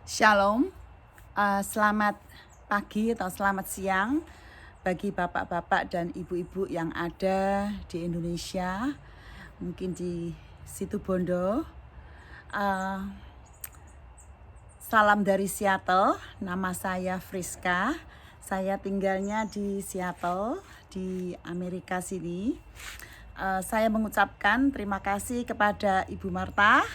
Shalom, selamat pagi atau selamat siang bagi bapak-bapak dan ibu-ibu yang ada di Indonesia, mungkin di Situ Bondo. Salam dari Seattle, nama saya Friska. Saya tinggalnya di Seattle, di Amerika sini. Saya mengucapkan terima kasih kepada Ibu Marta,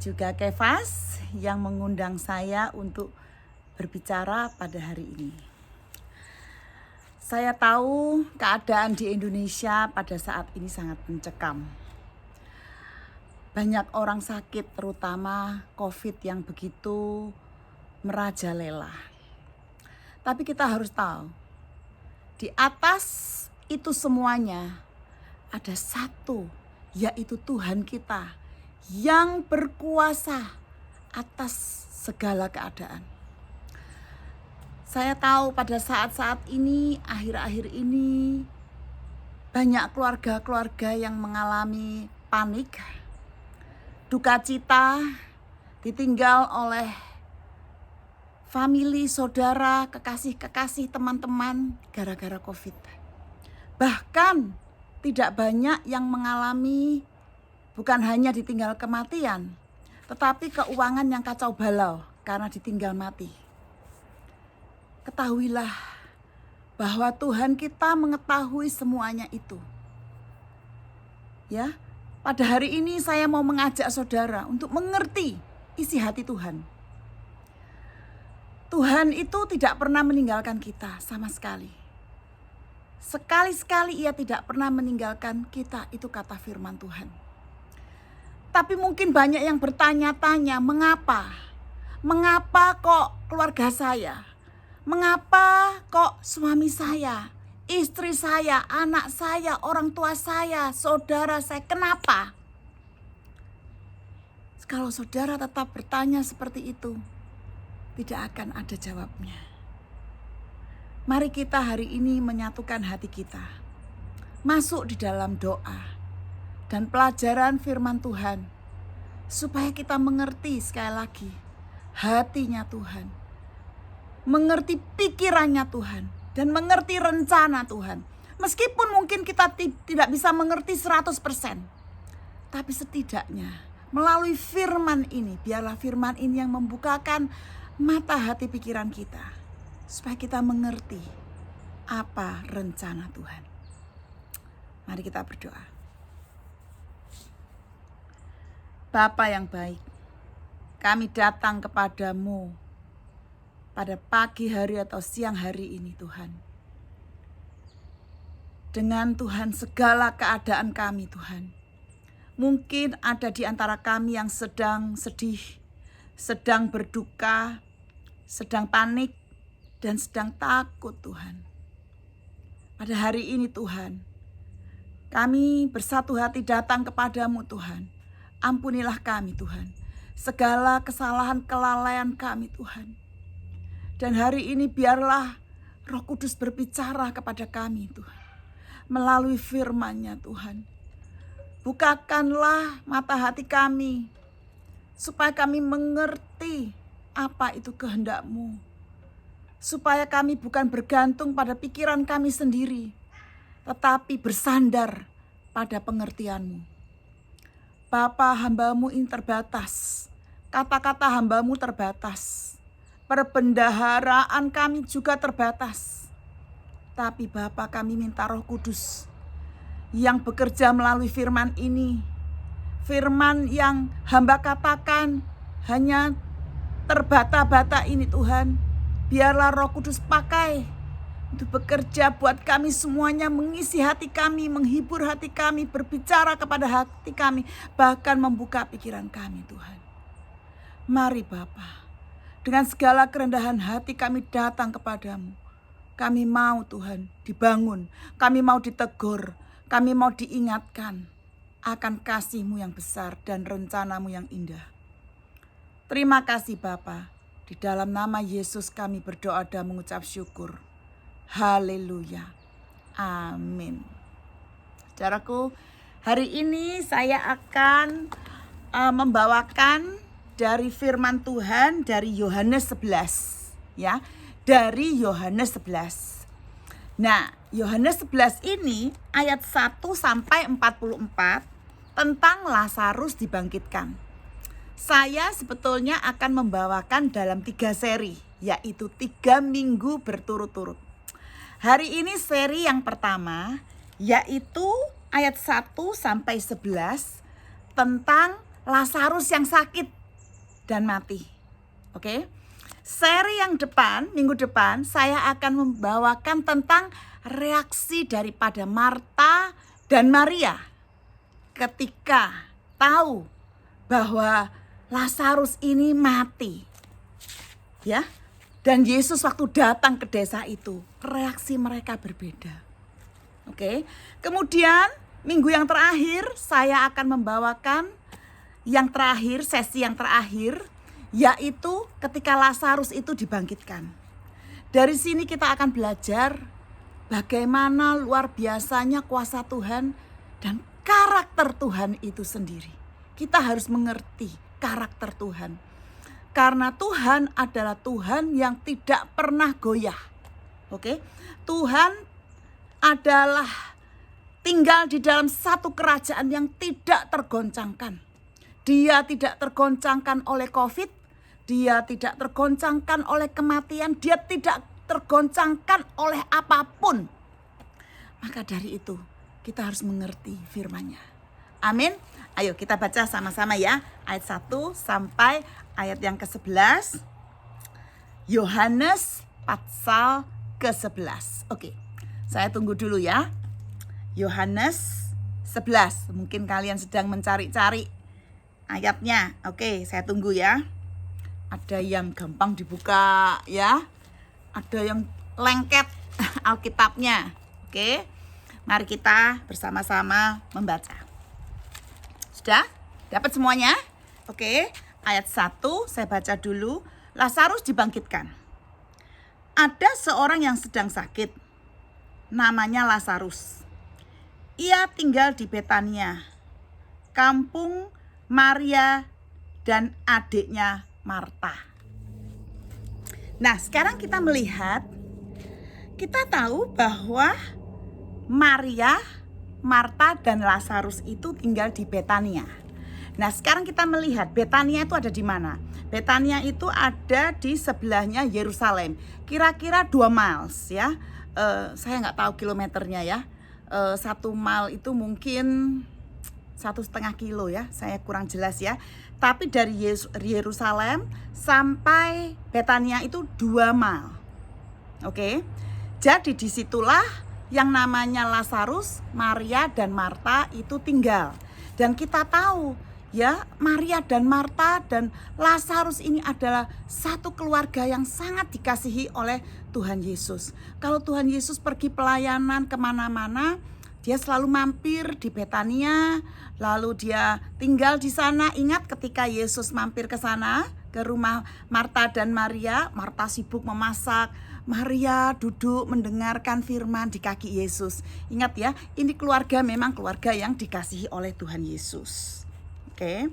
juga Kefas yang mengundang saya untuk berbicara pada hari ini. Saya tahu keadaan di Indonesia pada saat ini sangat mencekam. Banyak orang sakit, terutama COVID yang begitu merajalela. Tapi kita harus tahu, di atas itu semuanya ada satu, yaitu Tuhan kita yang berkuasa atas segala keadaan. Saya tahu pada saat-saat ini, akhir-akhir ini, banyak keluarga-keluarga yang mengalami panik, duka cita, ditinggal oleh famili, saudara, kekasih-kekasih, teman-teman gara-gara COVID. Bahkan tidak banyak yang mengalami bukan hanya ditinggal kematian, tetapi keuangan yang kacau balau karena ditinggal mati. Ketahuilah bahwa Tuhan kita mengetahui semuanya itu. Ya, pada hari ini saya mau mengajak saudara untuk mengerti isi hati Tuhan. Tuhan itu tidak pernah meninggalkan kita sama sekali. Sekali-sekali Ia tidak pernah meninggalkan kita, itu kata firman Tuhan. Tapi mungkin banyak yang bertanya-tanya, mengapa? Mengapa kok keluarga saya? Mengapa kok suami saya, istri saya, anak saya, orang tua saya, saudara saya, kenapa? Kalau saudara tetap bertanya seperti itu, tidak akan ada jawabnya. Mari kita hari ini menyatukan hati kita, masuk di dalam doa dan pelajaran firman Tuhan, supaya kita mengerti sekali lagi hatinya Tuhan, mengerti pikirannya Tuhan, dan mengerti rencana Tuhan. Meskipun mungkin kita tidak bisa mengerti 100%, tapi setidaknya melalui firman ini, biarlah firman ini yang membukakan mata hati pikiran kita, supaya kita mengerti apa rencana Tuhan. Mari kita berdoa. Bapa yang baik, kami datang kepadamu pada pagi hari atau siang hari ini Tuhan. Dengan Tuhan segala keadaan kami Tuhan. Mungkin ada di antara kami yang sedang sedih, sedang berduka, sedang panik, dan sedang takut Tuhan. Pada hari ini Tuhan, kami bersatu hati datang kepadamu Tuhan. Ampunilah kami Tuhan, segala kesalahan kelalaian kami Tuhan. Dan hari ini biarlah Roh Kudus berbicara kepada kami Tuhan, melalui firman-Nya Tuhan. Bukakanlah mata hati kami, supaya kami mengerti apa itu kehendak-Mu. Supaya kami bukan bergantung pada pikiran kami sendiri, tetapi bersandar pada pengertian-Mu. Bapa, hamba-Mu ini terbatas, kata-kata hamba-Mu terbatas, perbendaharaan kami juga terbatas. Tapi Bapa, kami minta Roh Kudus yang bekerja melalui firman ini. Firman yang hamba katakan hanya terbata-bata ini Tuhan. Biarlah Roh Kudus pakai untuk bekerja buat kami semuanya, mengisi hati kami, menghibur hati kami, berbicara kepada hati kami, bahkan membuka pikiran kami Tuhan. Mari Bapa, dengan segala kerendahan hati kami datang kepadamu. Kami mau Tuhan dibangun, kami mau ditegur, kami mau diingatkan akan kasih-Mu yang besar dan rencana-Mu yang indah. Terima kasih Bapa, di dalam nama Yesus kami berdoa dan mengucap syukur. Haleluya. Amin. Saudaraku, hari ini saya akan membawakan dari firman Tuhan dari Yohanes 11 ya. Dari Yohanes 11. Nah, Yohanes 11 ini ayat 1 sampai 44 tentang Lazarus dibangkitkan. Saya sebetulnya akan membawakan dalam 3 seri, yaitu 3 minggu berturut-turut. Hari ini seri yang pertama, yaitu ayat 1 sampai 11 tentang Lazarus yang sakit dan mati. Oke. Seri yang depan, minggu depan, saya akan membawakan tentang reaksi daripada Marta dan Maria ketika tahu bahwa Lazarus ini mati. Ya. Dan Yesus waktu datang ke desa itu, reaksi mereka berbeda. Oke. Kemudian minggu yang terakhir saya akan membawakan yang terakhir, sesi yang terakhir, yaitu ketika Lazarus itu dibangkitkan. Dari sini kita akan belajar bagaimana luar biasanya kuasa Tuhan dan karakter Tuhan itu sendiri. Kita harus mengerti karakter Tuhan. Karena Tuhan adalah Tuhan yang tidak pernah goyah. Oke? Tuhan adalah tinggal di dalam satu kerajaan yang tidak tergoncangkan. Dia tidak tergoncangkan oleh COVID, dia tidak tergoncangkan oleh kematian, dia tidak tergoncangkan oleh apapun. Maka dari itu kita harus mengerti firman-Nya. Amin. Ayo kita baca sama-sama ya. Ayat 1 sampai ayat yang ke-11. Yohanes pasal ke-11. Oke. Saya tunggu dulu ya. Yohanes 11. Mungkin kalian sedang mencari-cari ayatnya. Oke, saya tunggu ya. Ada yang gampang dibuka ya. Ada yang lengket Alkitabnya. Oke. Mari kita bersama-sama membaca. Sudah? Dapat semuanya? Oke. Ayat 1 saya baca dulu. Lazarus dibangkitkan. Ada seorang yang sedang sakit. Namanya Lazarus. Ia tinggal di Betania, kampung Maria dan adiknya Marta. Nah, sekarang kita melihat, kita tahu bahwa Maria, Marta dan Lazarus itu tinggal di Betania. Nah, sekarang kita melihat Betania itu ada di mana? Betania itu ada di sebelahnya Yerusalem. Kira-kira 2 miles ya. Saya nggak tahu kilometernya ya. 1 mile itu mungkin 1,5 kilo ya. Saya kurang jelas ya. Tapi dari Yerusalem sampai Betania itu 2 mile. Oke. Jadi disitulah yang namanya Lazarus, Maria dan Marta itu tinggal. Dan kita tahu ya, Maria dan Marta dan Lazarus ini adalah satu keluarga yang sangat dikasihi oleh Tuhan Yesus. Kalau Tuhan Yesus pergi pelayanan kemana-mana, dia selalu mampir di Betania, lalu dia tinggal di sana. Ingat ketika Yesus mampir ke sana, ke rumah Marta dan Maria, Marta sibuk memasak, Maria duduk mendengarkan firman di kaki Yesus. Ingat ya, ini keluarga memang keluarga yang dikasihi oleh Tuhan Yesus. Oke.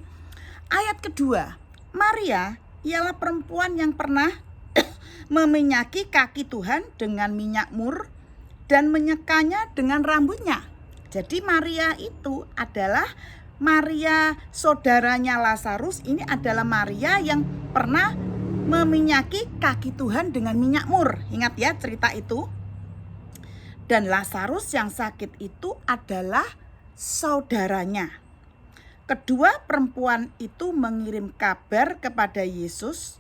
Ayat kedua, Maria ialah perempuan yang pernah meminyaki kaki Tuhan dengan minyak mur dan menyekanya dengan rambutnya. Jadi Maria itu adalah Maria saudaranya Lazarus. Ini adalah Maria yang pernah meminyaki kaki Tuhan dengan minyak mur. Ingat ya cerita itu. Dan Lazarus yang sakit itu adalah saudaranya. Kedua perempuan itu mengirim kabar kepada Yesus,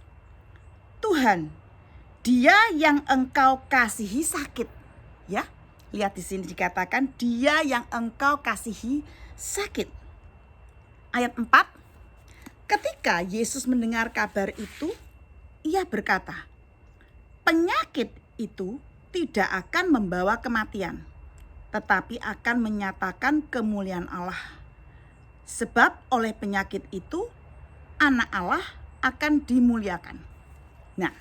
Tuhan, dia yang engkau kasihi sakit. Ya, lihat di sini dikatakan dia yang engkau kasihi sakit. Ayat 4. Ketika Yesus mendengar kabar itu, ia berkata, penyakit itu tidak akan membawa kematian, tetapi akan menyatakan kemuliaan Allah. Sebab oleh penyakit itu, anak Allah akan dimuliakan. Nah,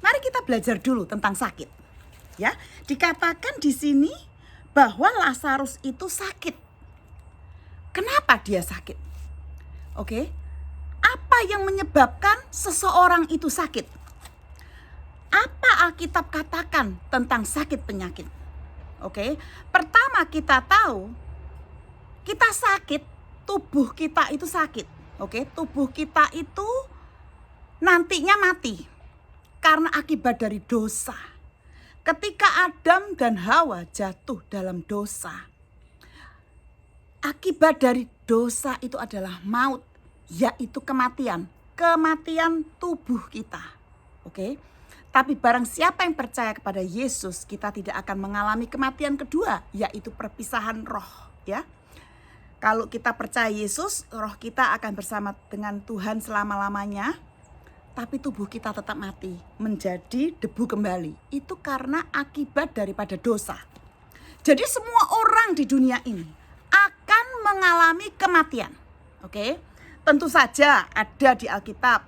mari kita belajar dulu tentang sakit. Ya, dikatakan di sini bahwa Lazarus itu sakit. Kenapa dia sakit? Oke. Apa yang menyebabkan seseorang itu sakit? Apa Alkitab katakan tentang sakit penyakit? Oke, pertama kita tahu kita sakit, tubuh kita itu sakit. Oke, tubuh kita itu nantinya mati karena akibat dari dosa. Ketika Adam dan Hawa jatuh dalam dosa, akibat dari dosa itu adalah maut, yaitu kematian. Kematian tubuh kita. Oke. Tapi barang siapa yang percaya kepada Yesus, kita tidak akan mengalami kematian kedua, yaitu perpisahan roh, ya. Kalau kita percaya Yesus, roh kita akan bersama dengan Tuhan selama-lamanya, tapi tubuh kita tetap mati, menjadi debu kembali. Itu karena akibat daripada dosa. Jadi semua orang di dunia ini akan mengalami kematian. Oke? Tentu saja ada di Alkitab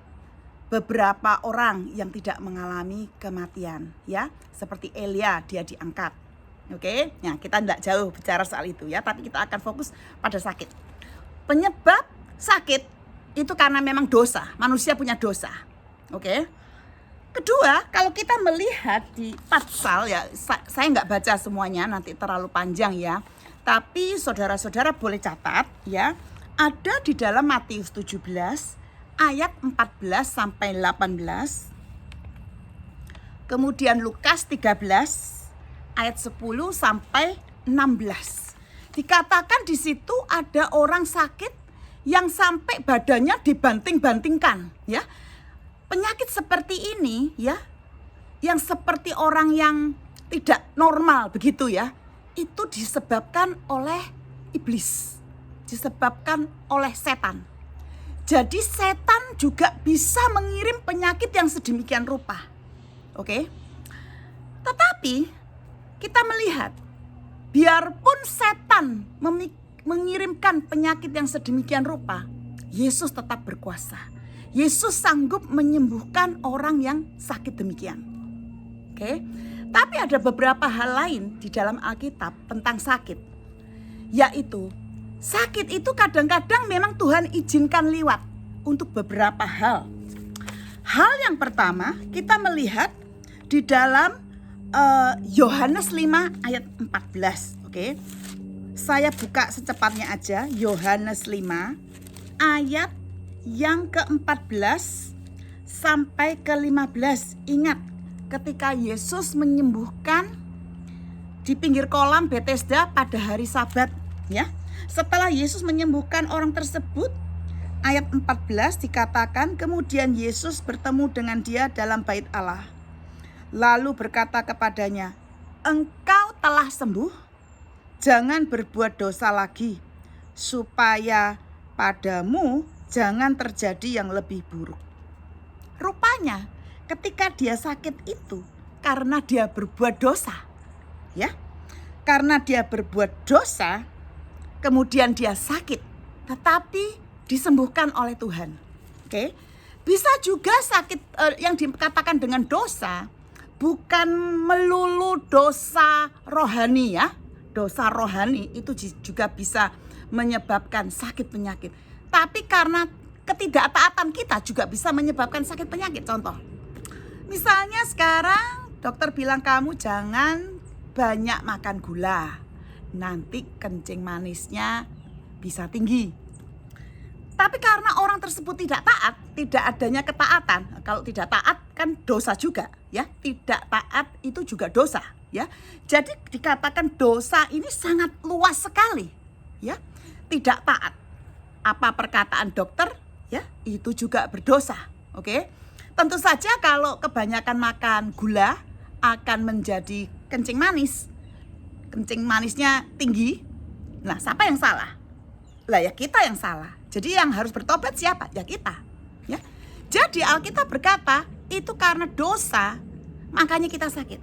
beberapa orang yang tidak mengalami kematian, ya. Seperti Elia, dia diangkat. Oke? Nah, kita tidak jauh bicara soal itu, ya, tapi kita akan fokus pada sakit. Penyebab sakit itu karena memang dosa. Manusia punya dosa. Oke? Kedua, kalau kita melihat di Patsal, ya, saya nggak baca semuanya, nanti terlalu panjang, ya. Tapi saudara-saudara boleh catat, ya, ada di dalam Matius 17 ayat 14 sampai 18. Kemudian Lukas 13 ayat 10 sampai 16. Dikatakan di situ ada orang sakit yang sampai badannya dibanting-bantingkan, ya. Penyakit seperti ini, ya, yang seperti orang yang tidak normal begitu, ya, itu disebabkan oleh iblis, disebabkan oleh setan. Jadi setan juga bisa mengirim penyakit yang sedemikian rupa. Oke? Tetapi kita melihat, biarpun setan mengirimkan penyakit yang sedemikian rupa, Yesus tetap berkuasa. Yesus sanggup menyembuhkan orang yang sakit demikian. Oke? Tapi ada beberapa hal lain di dalam Alkitab tentang sakit. Yaitu, sakit itu kadang-kadang memang Tuhan izinkan lewat untuk beberapa hal. Hal yang pertama, kita melihat di dalam Yohanes 5 ayat 14. Oke? Saya buka secepatnya aja, Yohanes 5 ayat yang ke-14 sampai ke-15. Ingat, ketika Yesus menyembuhkan di pinggir kolam Bethesda pada hari Sabat, ya. Setelah Yesus menyembuhkan orang tersebut, ayat 14 dikatakan, kemudian Yesus bertemu dengan dia dalam bait Allah. Lalu berkata kepadanya, engkau telah sembuh, jangan berbuat dosa lagi, supaya padamu jangan terjadi yang lebih buruk. Rupanya ketika dia sakit itu karena dia berbuat dosa, ya. Karena dia berbuat dosa, kemudian dia sakit, tetapi disembuhkan oleh Tuhan. Oke. Bisa juga sakit yang dikatakan dengan dosa bukan melulu dosa rohani, ya. Dosa rohani itu juga bisa menyebabkan sakit penyakit. Tapi karena ketidaktaatan kita juga bisa menyebabkan sakit penyakit. Contoh, misalnya sekarang dokter bilang kamu jangan banyak makan gula, nanti kencing manisnya bisa tinggi. Tapi karena orang tersebut tidak taat, tidak adanya ketaatan. Kalau tidak taat kan dosa juga, ya. Tidak taat itu juga dosa, ya. Jadi dikatakan dosa ini sangat luas sekali, ya. Tidak taat. Apa perkataan dokter, ya, itu juga berdosa. Oke. Tentu saja kalau kebanyakan makan gula akan menjadi kencing manis. Kencing manisnya tinggi. Nah, siapa yang salah? Lah ya kita yang salah. Jadi yang harus bertobat siapa? Ya kita, ya. Jadi Alkitab berkata, itu karena dosa makanya kita sakit.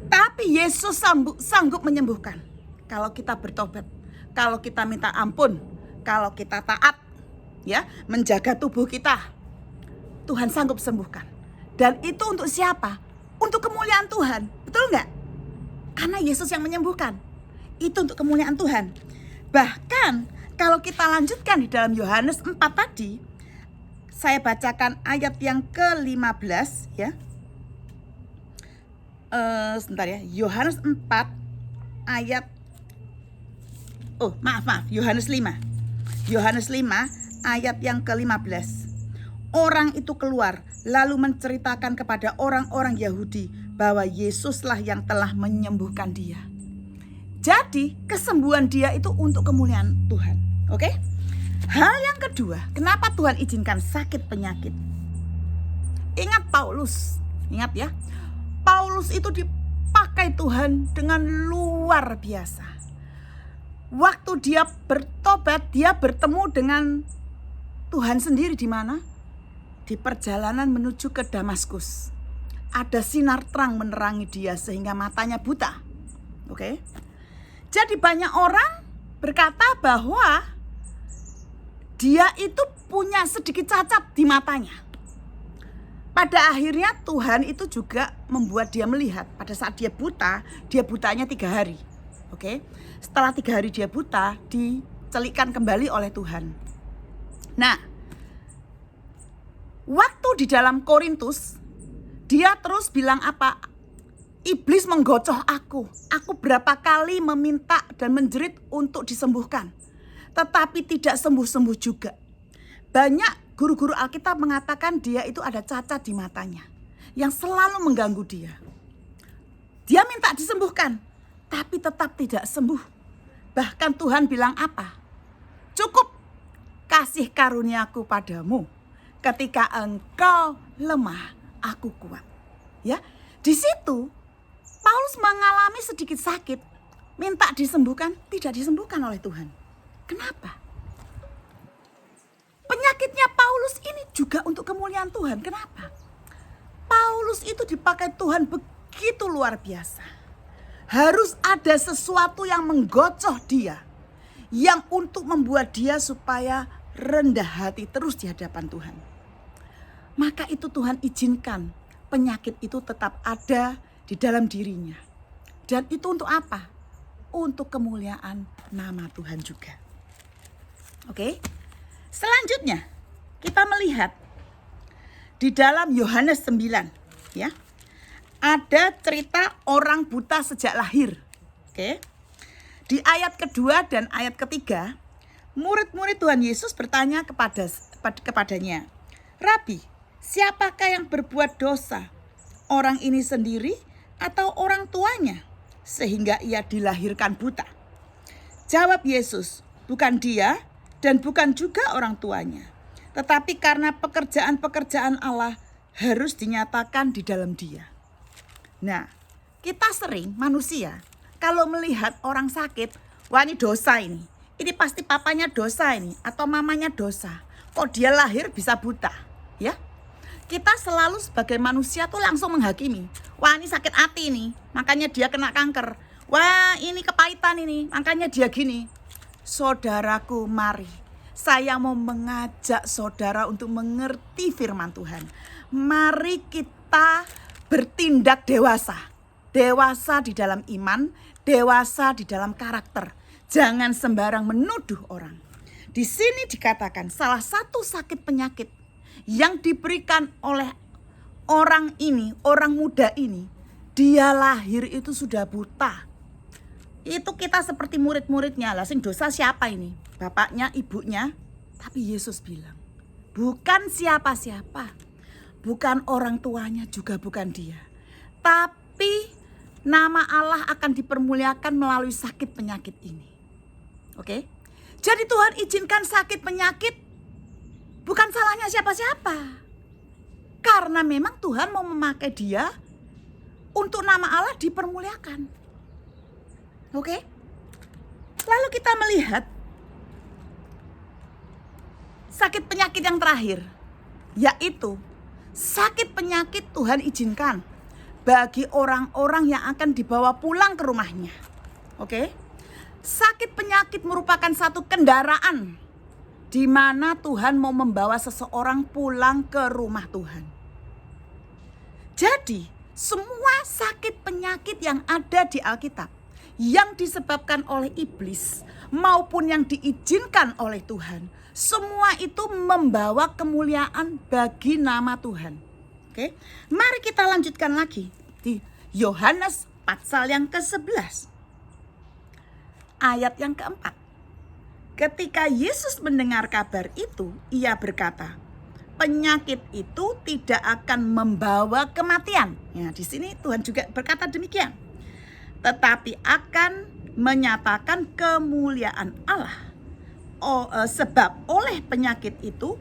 Tapi Yesus sanggup menyembuhkan kalau kita bertobat, kalau kita minta ampun, kalau kita taat, ya, menjaga tubuh kita, Tuhan sanggup sembuhkan. Dan itu untuk siapa? Untuk kemuliaan Tuhan, betul nggak? Karena Yesus yang menyembuhkan. Itu untuk kemuliaan Tuhan. Bahkan kalau kita lanjutkan di dalam Yohanes 4 tadi, Saya bacakan ayat yang ke-15 ya. Sebentar ya. Yohanes 4 ayat Yohanes 5. Yohanes 5 ayat yang ke-15. Orang itu keluar lalu menceritakan kepada orang-orang Yahudi bahwa Yesuslah yang telah menyembuhkan dia. Jadi kesembuhan dia itu untuk kemuliaan Tuhan. Oke? Hal yang kedua, kenapa Tuhan izinkan sakit penyakit? Ingat Paulus, ingat ya. Paulus itu dipakai Tuhan dengan luar biasa. Waktu dia bertobat, dia bertemu dengan Tuhan sendiri di mana? Di perjalanan menuju ke Damaskus. Ada sinar terang menerangi dia sehingga matanya buta. Oke. Jadi banyak orang berkata bahwa dia itu punya sedikit cacat di matanya. Pada akhirnya Tuhan itu juga membuat dia melihat. Pada saat dia butanya 3 hari. Oke. Setelah 3 hari dia buta, dicelikkan kembali oleh Tuhan. Nah, waktu di dalam Korintus, dia terus bilang apa? Iblis menggocoh aku. Aku berapa kali meminta dan menjerit untuk disembuhkan. Tetapi tidak sembuh-sembuh juga. Banyak guru-guru Alkitab mengatakan dia itu ada cacat di matanya. Yang selalu mengganggu dia. Dia minta disembuhkan. Tapi tetap tidak sembuh. Bahkan Tuhan bilang apa? Cukup kasih karuniaku padamu. Ketika engkau lemah, aku kuat. Ya, di situ Paulus mengalami sedikit sakit, minta disembuhkan, tidak disembuhkan oleh Tuhan. Kenapa? Penyakitnya Paulus ini juga untuk kemuliaan Tuhan. Kenapa? Paulus itu dipakai Tuhan begitu luar biasa. Harus ada sesuatu yang menggocoh dia, yang untuk membuat dia supaya rendah hati terus di hadapan Tuhan. Maka itu Tuhan izinkan penyakit itu tetap ada di dalam dirinya. Dan itu untuk apa? Untuk kemuliaan nama Tuhan juga. Oke. Selanjutnya kita melihat di dalam Yohanes 9 ya. Ada cerita orang buta sejak lahir. Oke. Di ayat kedua dan ayat ketiga, murid-murid Tuhan Yesus bertanya kepadanya, "Rabi, siapakah yang berbuat dosa? Orang ini sendiri atau orang tuanya? Sehingga ia dilahirkan buta." Jawab Yesus, "Bukan dia dan bukan juga orang tuanya. Tetapi karena pekerjaan-pekerjaan Allah harus dinyatakan di dalam dia." Nah, kita sering manusia kalau melihat orang sakit, wah ini dosa ini. Ini pasti papanya dosa ini atau mamanya dosa. Kok dia lahir bisa buta, ya? Kita selalu sebagai manusia tuh langsung menghakimi. Wah ini sakit hati nih, makanya dia kena kanker. Wah ini kepahitan ini, makanya dia gini. Saudaraku, mari. Saya mau mengajak saudara untuk mengerti firman Tuhan. Mari kita bertindak dewasa. Dewasa di dalam iman, dewasa di dalam karakter. Jangan sembarang menuduh orang. Di sini dikatakan salah satu sakit penyakit yang diberikan oleh orang ini, orang muda ini, dia lahir itu sudah buta. Itu kita seperti murid-muridnya lah, sing dosa siapa ini? Bapaknya, ibunya. Tapi Yesus bilang, bukan siapa-siapa. Bukan orang tuanya, juga bukan dia. Tapi nama Allah akan dipermuliakan melalui sakit penyakit ini. Oke? Jadi Tuhan izinkan sakit penyakit bukan salahnya siapa-siapa. Karena memang Tuhan mau memakai dia untuk nama Allah dipermuliakan. Oke? Lalu kita melihat sakit penyakit yang terakhir, yaitu sakit penyakit Tuhan izinkan bagi orang-orang yang akan dibawa pulang ke rumahnya. Oke? Sakit penyakit merupakan satu kendaraan di mana Tuhan mau membawa seseorang pulang ke rumah Tuhan. Jadi, semua sakit penyakit yang ada di Alkitab yang disebabkan oleh iblis maupun yang diizinkan oleh Tuhan, semua itu membawa kemuliaan bagi nama Tuhan. Oke, mari kita lanjutkan lagi di Yohanes pasal yang ke-11 ayat yang keempat. Ketika Yesus mendengar kabar itu, ia berkata, penyakit itu tidak akan membawa kematian. Ya, di sini Tuhan juga berkata demikian. Tetapi akan menyatakan kemuliaan Allah. Sebab oleh penyakit itu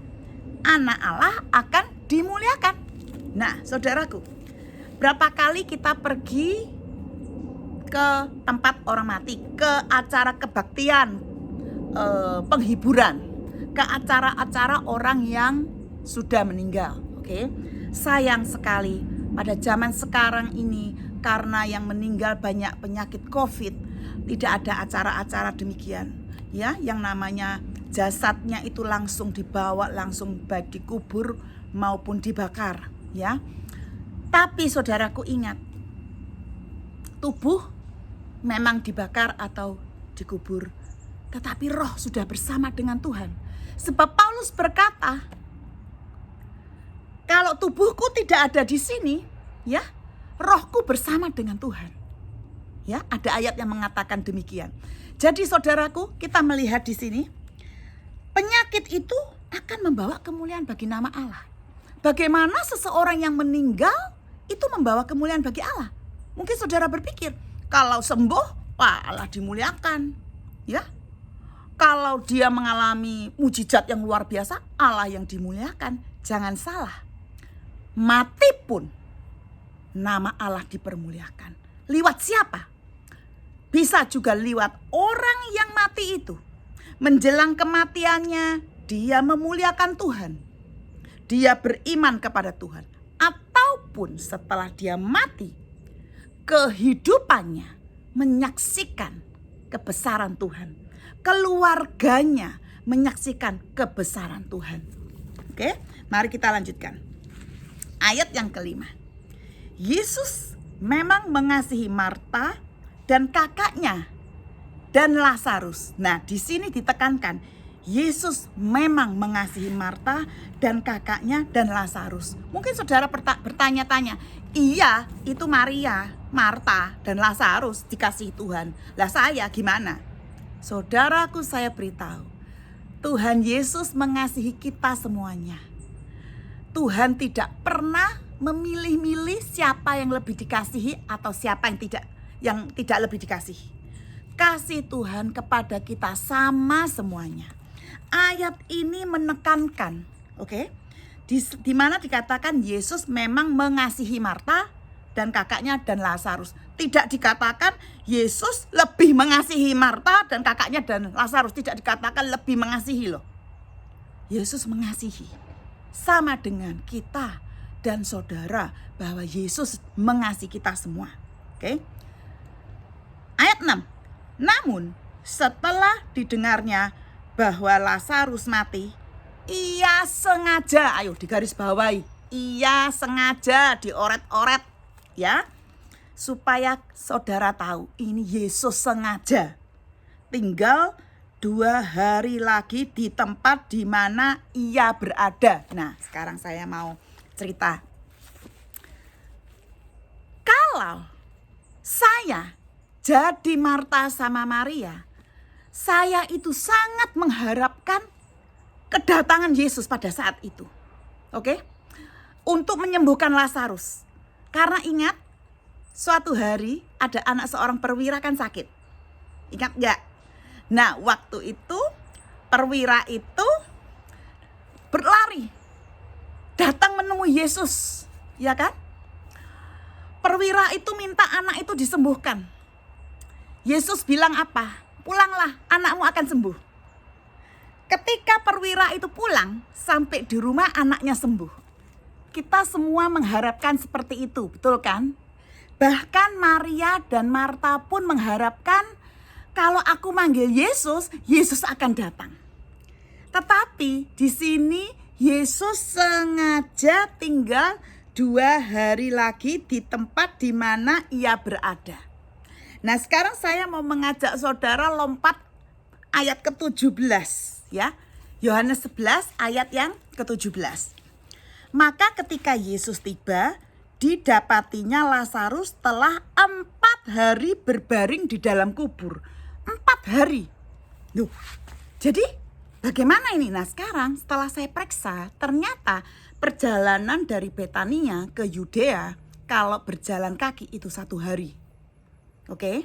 anak Allah akan dimuliakan. Nah, saudaraku, berapa kali kita pergi ke tempat orang mati, ke acara kebaktian, penghiburan, ke acara-acara orang yang sudah meninggal. Oke, sayang sekali pada zaman sekarang ini karena yang meninggal banyak penyakit COVID, tidak ada acara-acara demikian. Ya, yang namanya jasadnya itu langsung dibawa, langsung baik dikubur maupun dibakar. Ya, tapi saudaraku ingat, tubuh memang dibakar atau dikubur, tetapi roh sudah bersama dengan Tuhan. Sebab Paulus berkata, kalau tubuhku tidak ada di sini, ya, rohku bersama dengan Tuhan. Ya, ada ayat yang mengatakan demikian. Jadi saudaraku, kita melihat di sini, penyakit itu akan membawa kemuliaan bagi nama Allah. Bagaimana seseorang yang meninggal itu membawa kemuliaan bagi Allah? Mungkin saudara berpikir, kalau sembuh, wah Allah dimuliakan. Ya, kalau dia mengalami mujizat yang luar biasa, Allah yang dimuliakan. Jangan salah, mati pun nama Allah dipermuliakan. Liwat siapa? Bisa juga liwat orang yang mati itu. Menjelang kematiannya, dia memuliakan Tuhan. Dia beriman kepada Tuhan. Ataupun setelah dia mati, kehidupannya menyaksikan kebesaran Tuhan. Keluarganya menyaksikan kebesaran Tuhan. Oke, mari kita lanjutkan. Ayat yang kelima. Yesus memang mengasihi Marta dan kakaknya dan Lazarus. Nah, di sini ditekankan Yesus memang mengasihi Marta dan kakaknya dan Lazarus. Mungkin saudara bertanya-tanya, iya itu Maria, Marta dan Lazarus dikasihi Tuhan. Lah saya gimana? Saudaraku, saya beritahu, Tuhan Yesus mengasihi kita semuanya. Tuhan tidak pernah memilih-milih siapa yang lebih dikasihi atau siapa yang tidak lebih dikasihi. Kasih Tuhan kepada kita sama semuanya. Ayat ini menekankan, oke, di mana dikatakan Yesus memang mengasihi Marta dan kakaknya dan Lazarus. Tidak dikatakan Yesus lebih mengasihi Marta dan kakaknya dan Lazarus. Tidak dikatakan lebih mengasihi loh. Yesus mengasihi. Sama dengan kita dan saudara, bahwa Yesus mengasihi kita semua. Oke. Ayat 6. Namun setelah didengarnya bahwa Lazarus mati, ia sengaja, ayo digaris bawahi, ia sengaja dioret-oret ya, supaya saudara tahu ini Yesus sengaja tinggal 2 hari lagi di tempat di mana ia berada. Nah, sekarang saya mau cerita. Kalau saya jadi Marta sama Maria, saya itu sangat mengharapkan kedatangan Yesus pada saat itu. Oke? Untuk menyembuhkan Lazarus. Karena ingat, suatu hari ada anak seorang perwira kan sakit. Ingat gak? Nah, waktu itu perwira itu berlari datang menemui Yesus, ya kan? Perwira itu minta anak itu disembuhkan. Yesus bilang apa? Pulanglah, anakmu akan sembuh. Ketika perwira itu pulang, sampai di rumah anaknya sembuh. Kita semua mengharapkan seperti itu, betul kan? Bahkan Maria dan Marta pun mengharapkan kalau aku manggil Yesus, Yesus akan datang. Tetapi di sini Yesus sengaja tinggal 2 hari lagi di tempat di mana ia berada. Nah, sekarang saya mau mengajak saudara lompat ayat ke-17 ya. Yohanes 11 ayat yang ke-17. Maka ketika Yesus tiba, didapatinya Lazarus telah 4 hari berbaring di dalam kubur. 4 hari. Loh, jadi bagaimana ini? Nah, sekarang setelah saya periksa, ternyata perjalanan dari Betania ke Yudea kalau berjalan kaki itu 1 hari. Oke,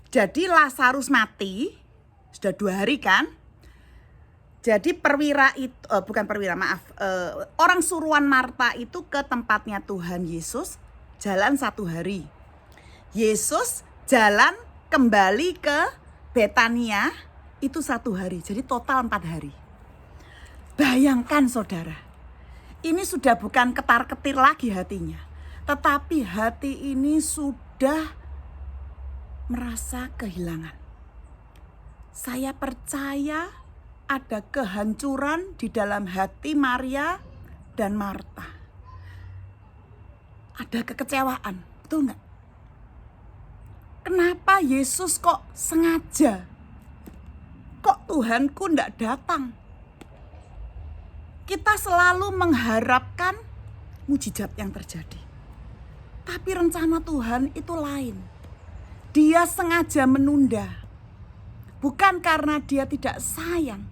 jadi Lazarus mati, sudah 2 hari kan? Jadi orang suruhan Marta itu ke tempatnya Tuhan Yesus jalan 1 hari. Yesus jalan kembali ke Betania itu 1 hari. Jadi total 4 hari. Bayangkan saudara, ini sudah bukan ketar-ketir lagi hatinya. Tetapi hati ini sudah merasa kehilangan. Saya percaya ada kehancuran di dalam hati Maria dan Marta. Ada kekecewaan, betul nggak? Kenapa Yesus kok sengaja? Kok Tuhanku nggak datang? Kita selalu mengharapkan mujizat yang terjadi. Tapi rencana Tuhan itu lain. Dia sengaja menunda. Bukan karena dia tidak sayang,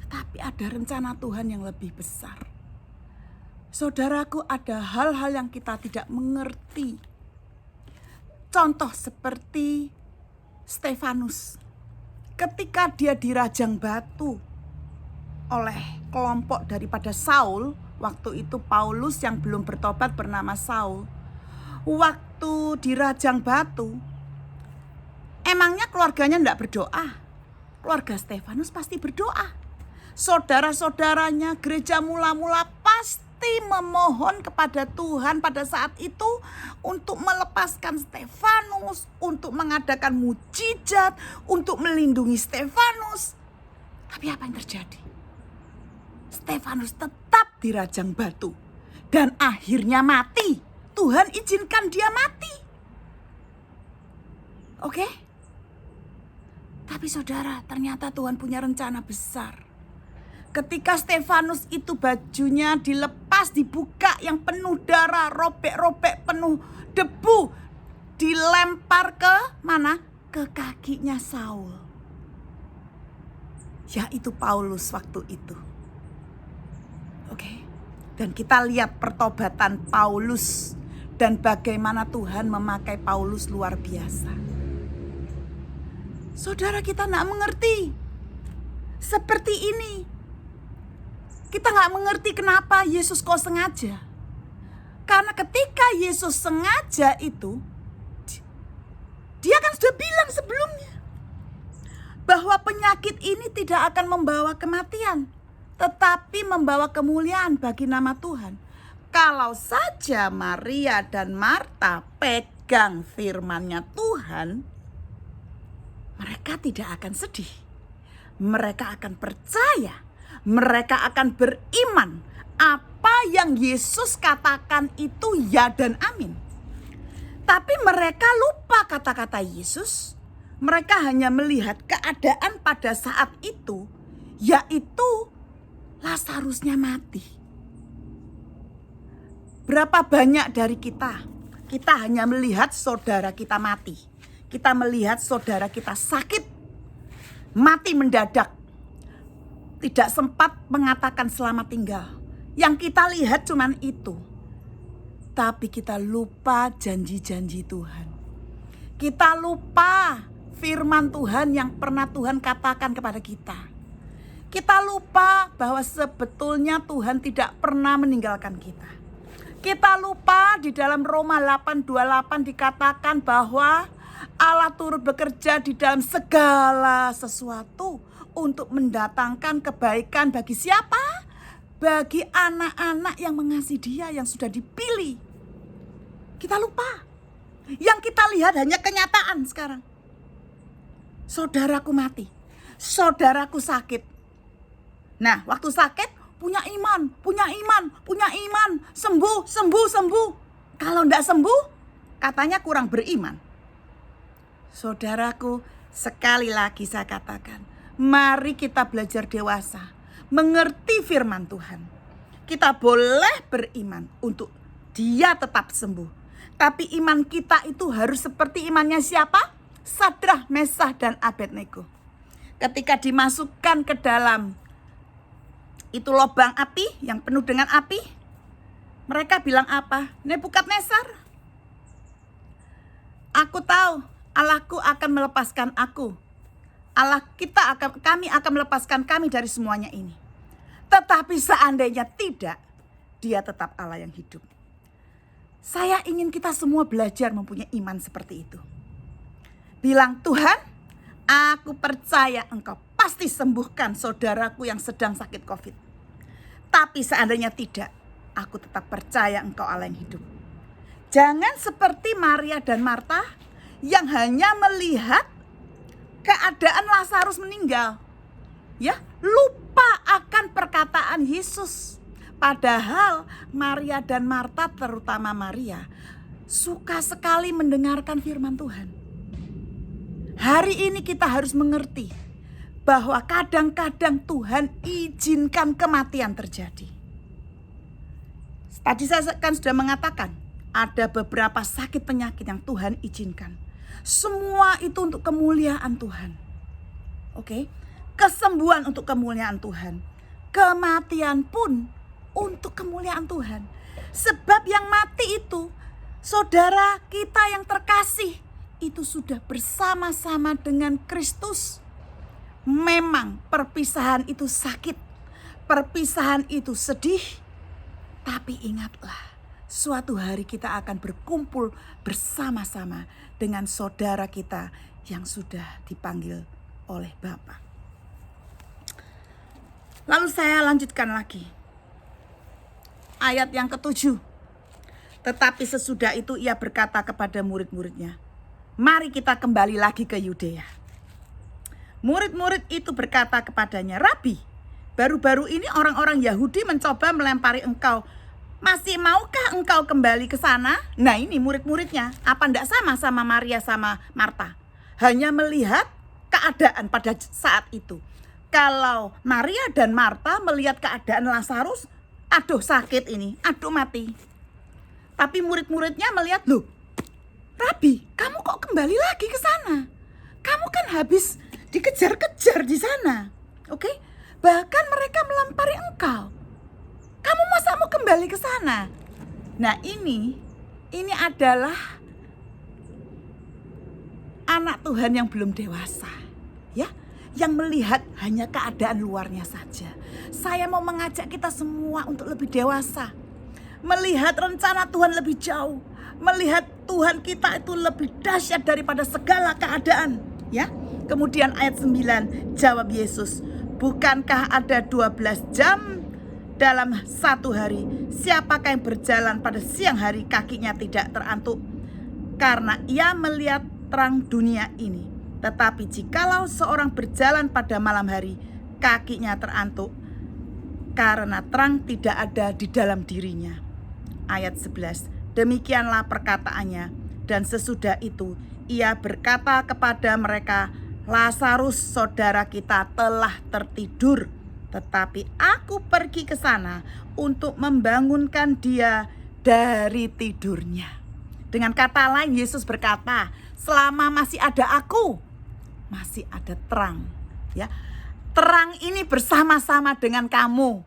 tetapi ada rencana Tuhan yang lebih besar. Saudaraku, ada hal-hal yang kita tidak mengerti. Contoh seperti Stefanus. Ketika dia dirajang batu oleh kelompok daripada Saul, waktu itu Paulus yang belum bertobat bernama Saul. Waktu dirajang batu, emangnya keluarganya enggak berdoa? Keluarga Stefanus pasti berdoa. Saudara-saudaranya gereja mula-mula pasti memohon kepada Tuhan pada saat itu untuk melepaskan Stefanus, untuk mengadakan mujizat, untuk melindungi Stefanus. Tapi apa yang terjadi? Stefanus tetap dirajang batu dan akhirnya mati. Tuhan izinkan dia mati. Oke? Tapi saudara, ternyata Tuhan punya rencana besar. Ketika Stefanus itu bajunya dilepas, dibuka yang penuh darah, robek-robek penuh debu, dilempar ke mana? Ke kakinya Saul. Yaitu Paulus waktu itu. Oke. Dan kita lihat pertobatan Paulus dan bagaimana Tuhan memakai Paulus luar biasa. Saudara, kita gak mengerti seperti ini. Kita gak mengerti kenapa Yesus kok sengaja. Karena ketika Yesus sengaja itu, dia kan sudah bilang sebelumnya bahwa penyakit ini tidak akan membawa kematian, tetapi membawa kemuliaan bagi nama Tuhan. Kalau saja Maria dan Marta pegang firman-Nya Tuhan, mereka tidak akan sedih. Mereka akan percaya. Mereka akan beriman. Apa yang Yesus katakan itu ya dan amin. Tapi mereka lupa kata-kata Yesus. Mereka hanya melihat keadaan pada saat itu, yaitu Lazarusnya mati. Berapa banyak dari kita hanya melihat saudara kita mati. Kita melihat saudara kita sakit, mati mendadak. Tidak sempat mengatakan selamat tinggal. Yang kita lihat cuman itu. Tapi kita lupa janji-janji Tuhan. Kita lupa firman Tuhan yang pernah Tuhan katakan kepada kita. Kita lupa bahwa sebetulnya Tuhan tidak pernah meninggalkan kita. Kita lupa di dalam Roma 8:28 dikatakan bahwa Allah turut bekerja di dalam segala sesuatu untuk mendatangkan kebaikan bagi siapa? Bagi anak-anak yang mengasihi Dia, yang sudah dipilih. Kita lupa. Yang kita lihat hanya kenyataan sekarang. Saudaraku mati. Saudaraku sakit. Nah, waktu sakit punya iman. Sembuh. Kalau enggak sembuh, katanya kurang beriman. Saudaraku, sekali lagi saya katakan, mari kita belajar dewasa, mengerti firman Tuhan. Kita boleh beriman untuk dia tetap sembuh. Tapi iman kita itu harus seperti imannya siapa? Sadrah, Mesah, dan Abednego. Ketika dimasukkan ke dalam itu lubang api yang penuh dengan api, mereka bilang apa? Nebukadnezar, aku tahu Allahku akan melepaskan aku. Kami akan melepaskan kami dari semuanya ini. Tetapi seandainya tidak, dia tetap Allah yang hidup. Saya ingin kita semua belajar mempunyai iman seperti itu. Bilang, Tuhan, aku percaya Engkau pasti sembuhkan saudaraku yang sedang sakit COVID. Tapi seandainya tidak, aku tetap percaya Engkau Allah yang hidup. Jangan seperti Maria dan Marta yang hanya melihat keadaan Lazarus meninggal. Ya, lupa akan perkataan Yesus. Padahal Maria dan Marta, terutama Maria, suka sekali mendengarkan firman Tuhan. Hari ini kita harus mengerti bahwa kadang-kadang Tuhan izinkan kematian terjadi. Tadi saya kan sudah mengatakan, ada beberapa sakit penyakit yang Tuhan izinkan. Semua itu untuk kemuliaan Tuhan. Oke? Kesembuhan untuk kemuliaan Tuhan. Kematian pun untuk kemuliaan Tuhan. Sebab yang mati itu, saudara kita yang terkasih, itu sudah bersama-sama dengan Kristus. Memang perpisahan itu sakit, perpisahan itu sedih, tapi ingatlah, suatu hari kita akan berkumpul bersama-sama dengan saudara kita yang sudah dipanggil oleh Bapa. Lalu saya lanjutkan lagi. Ayat yang ke-7. Tetapi sesudah itu ia berkata kepada murid-muridnya, mari kita kembali lagi ke Yudea. Murid-murid itu berkata kepadanya, Rabi, baru-baru ini orang-orang Yahudi mencoba melempari engkau. Masih maukah engkau kembali ke sana? Nah ini murid-muridnya. Apa enggak sama Maria sama Marta? Hanya melihat keadaan pada saat itu. Kalau Maria dan Marta melihat keadaan Lazarus, aduh sakit ini, aduh mati. Tapi murid-muridnya melihat, loh Rabi, kamu kok kembali lagi ke sana? Kamu kan habis dikejar-kejar di sana. Oke? Bahkan mereka melempari engkau. Kamu masa mau kembali ke sana? Nah ini adalah anak Tuhan yang belum dewasa. Ya, yang melihat hanya keadaan luarnya saja. Saya mau mengajak kita semua untuk lebih dewasa. Melihat rencana Tuhan lebih jauh. Melihat Tuhan kita itu lebih dahsyat daripada segala keadaan. Ya. Kemudian ayat 9, jawab Yesus, bukankah ada 12 jam dalam satu hari? Siapakah yang berjalan pada siang hari kakinya tidak terantuk? Karena ia melihat terang dunia ini. Tetapi jikalau seorang berjalan pada malam hari, kakinya terantuk, karena terang tidak ada di dalam dirinya. Ayat 11, demikianlah perkataannya. Dan sesudah itu ia berkata kepada mereka, Lazarus saudara kita telah tertidur, tetapi aku pergi ke sana untuk membangunkan dia dari tidurnya. Dengan kata lain, Yesus berkata, selama masih ada aku, masih ada terang. Ya, terang ini bersama-sama dengan kamu.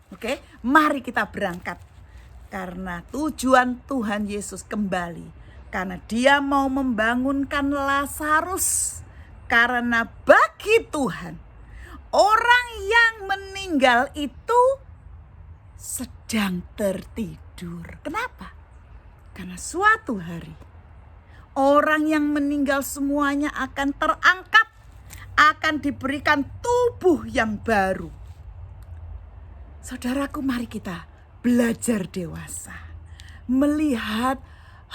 Oke, mari kita berangkat. Karena tujuan Tuhan Yesus kembali, karena dia mau membangunkan Lazarus. Karena bagi Tuhan, orang yang meninggal itu sedang tertidur. Kenapa? Karena suatu hari orang yang meninggal semuanya akan terangkat, akan diberikan tubuh yang baru. Saudaraku, mari kita belajar dewasa, melihat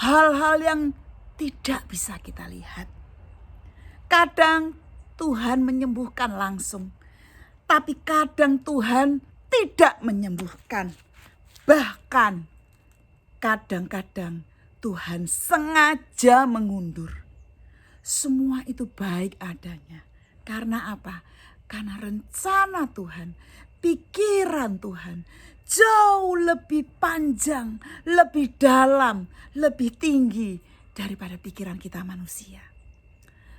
hal-hal yang tidak bisa kita lihat. Kadang Tuhan menyembuhkan langsung, tapi kadang Tuhan tidak menyembuhkan. Bahkan kadang-kadang Tuhan sengaja mengundur semua itu baik adanya. Karena apa? Karena rencana Tuhan, pikiran Tuhan jauh lebih panjang, lebih dalam, lebih tinggi daripada pikiran kita manusia.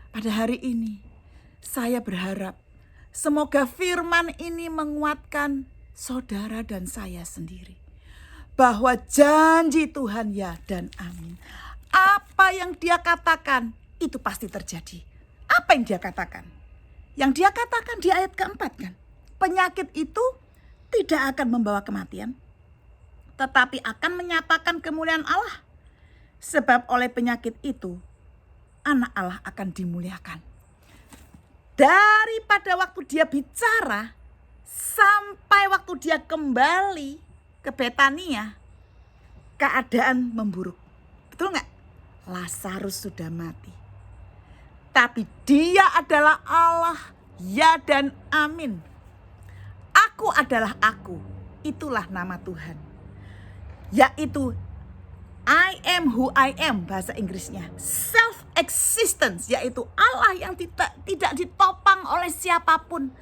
Pada hari ini saya berharap semoga firman ini menguatkan saudara dan saya sendiri. Bahwa janji Tuhan ya dan amin. Apa yang dia katakan itu pasti terjadi. Apa yang dia katakan? Yang dia katakan di ayat keempat kan. Penyakit itu tidak akan membawa kematian. Tetapi akan menyatakan kemuliaan Allah. Sebab oleh penyakit itu anak Allah akan dimuliakan. Daripada waktu dia bicara sampai waktu dia kembali ke Betania, keadaan memburuk. Betul nggak? Lazarus sudah mati. Tapi dia adalah Allah, ya dan amin. Aku adalah aku, itulah nama Tuhan. Yaitu I am who I am, bahasa Inggrisnya. Self-existence, yaitu Allah yang tidak ditopang oleh siapapun.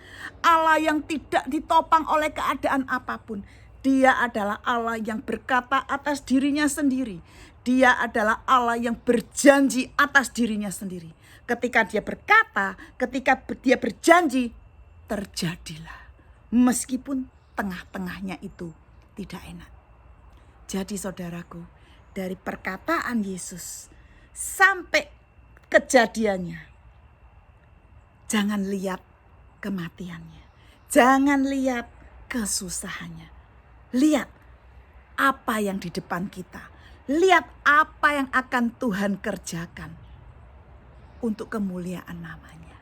Allah yang tidak ditopang oleh keadaan apapun. Dia adalah Allah yang berkata atas dirinya sendiri. Dia adalah Allah yang berjanji atas dirinya sendiri. Ketika dia berkata, ketika dia berjanji, terjadilah. Meskipun tengah-tengahnya itu tidak enak. Jadi saudaraku, dari perkataan Yesus sampai kejadiannya, jangan lihat kematiannya. Jangan lihat kesusahannya. Lihat apa yang di depan kita. Lihat apa yang akan Tuhan kerjakan untuk kemuliaan namanya.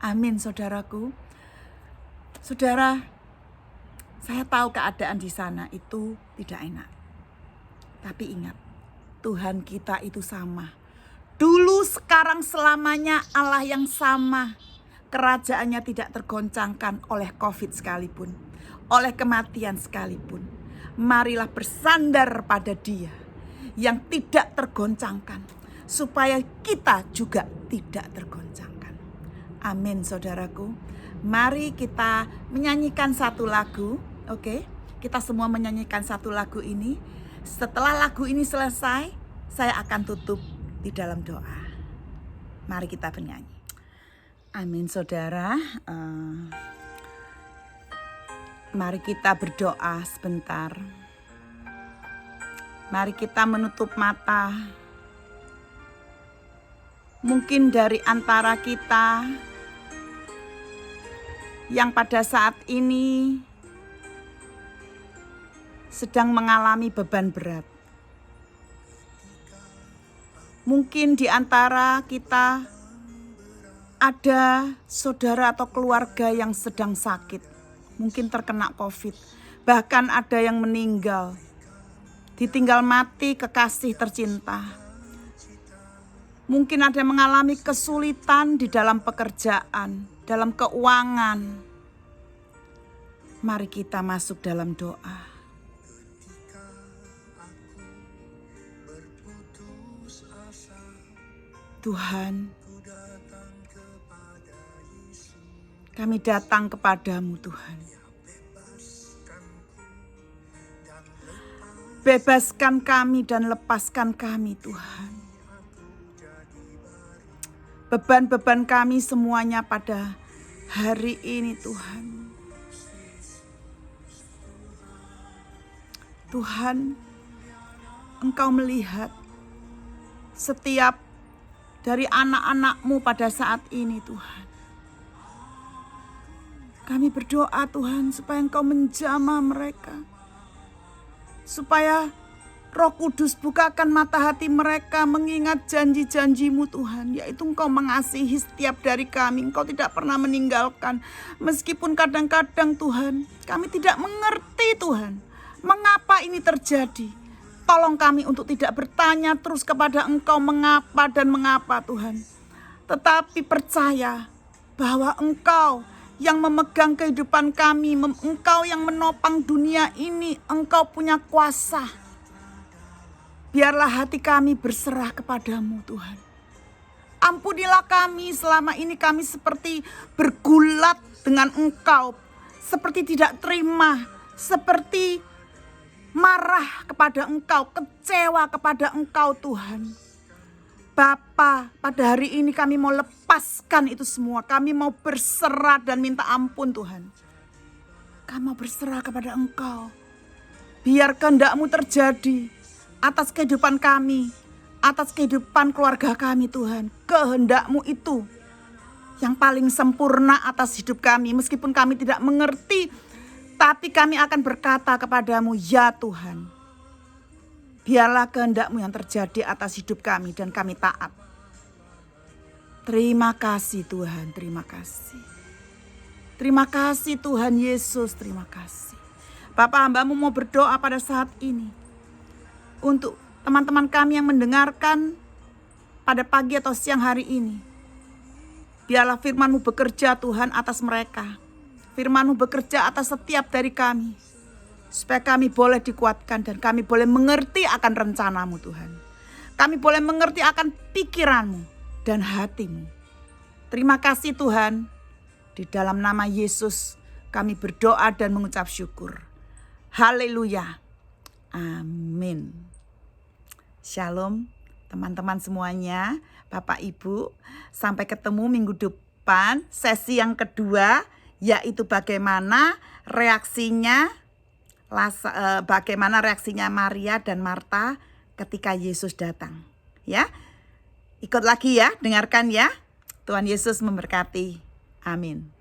Amin saudaraku. Saudara, saya tahu keadaan di sana itu tidak enak. Tapi ingat, Tuhan kita itu sama. Dulu, sekarang, selamanya Allah yang sama. Kerajaannya tidak tergoncangkan oleh COVID sekalipun, oleh kematian sekalipun. Marilah bersandar pada Dia yang tidak tergoncangkan, supaya kita juga tidak tergoncangkan. Amin saudaraku. Mari kita menyanyikan satu lagu, oke? Kita semua menyanyikan satu lagu ini. Setelah lagu ini selesai, saya akan tutup di dalam doa. Mari kita bernyanyi. Amin saudara. Mari kita berdoa sebentar. Mari kita menutup mata. Mungkin dari antara kita yang pada saat ini sedang mengalami beban berat. Mungkin di antara kita ada saudara atau keluarga yang sedang sakit, mungkin terkena COVID, bahkan ada yang meninggal, ditinggal mati kekasih tercinta. Mungkin ada yang mengalami kesulitan di dalam pekerjaan, dalam keuangan. Mari kita masuk dalam doa. Tuhan, kami datang kepadamu Tuhan. Bebaskan kami dan lepaskan kami Tuhan. Beban-beban kami semuanya pada hari ini Tuhan. Tuhan, Engkau melihat setiap dari anak-anak-Mu pada saat ini Tuhan. Kami berdoa Tuhan supaya Engkau menjamah mereka. Supaya Roh Kudus bukakan mata hati mereka mengingat janji-janji-Mu Tuhan. Yaitu Engkau mengasihi setiap dari kami. Engkau tidak pernah meninggalkan. Meskipun kadang-kadang Tuhan kami tidak mengerti Tuhan. Mengapa ini terjadi? Tolong kami untuk tidak bertanya terus kepada Engkau mengapa dan mengapa Tuhan. Tetapi percaya bahwa Engkau yang memegang kehidupan kami, Engkau yang menopang dunia ini, Engkau punya kuasa. Biarlah hati kami berserah kepadamu Tuhan. Ampunilah kami, selama ini kami seperti bergulat dengan Engkau, seperti tidak terima, seperti marah kepada Engkau, kecewa kepada Engkau Tuhan. Bapa, pada hari ini kami mau lepaskan itu semua. Kami mau berserah dan minta ampun Tuhan. Kami mau berserah kepada Engkau. Biar kehendak-Mu terjadi atas kehidupan kami, atas kehidupan keluarga kami Tuhan. Kehendak-Mu itu yang paling sempurna atas hidup kami. Meskipun kami tidak mengerti, tapi kami akan berkata kepadamu, ya Tuhan. Biarlah kehendak-Mu yang terjadi atas hidup kami dan kami taat. Terima kasih Tuhan, terima kasih. Terima kasih Tuhan Yesus, terima kasih. Bapak hamba-Mu mau berdoa pada saat ini. Untuk teman-teman kami yang mendengarkan pada pagi atau siang hari ini. Biarlah firman-Mu bekerja Tuhan atas mereka. Firman-Mu bekerja atas setiap dari kami. Supaya kami boleh dikuatkan dan kami boleh mengerti akan rencana-Mu Tuhan. Kami boleh mengerti akan pikiran-Mu dan hati-Mu. Terima kasih Tuhan. Di dalam nama Yesus kami berdoa dan mengucap syukur. Haleluya. Amin. Shalom teman-teman semuanya. Bapak Ibu, sampai ketemu minggu depan, sesi yang kedua, yaitu bagaimana reaksinya Maria dan Marta ketika Yesus datang. Ya, ikut lagi ya, dengarkan ya. Tuhan Yesus memberkati. Amin.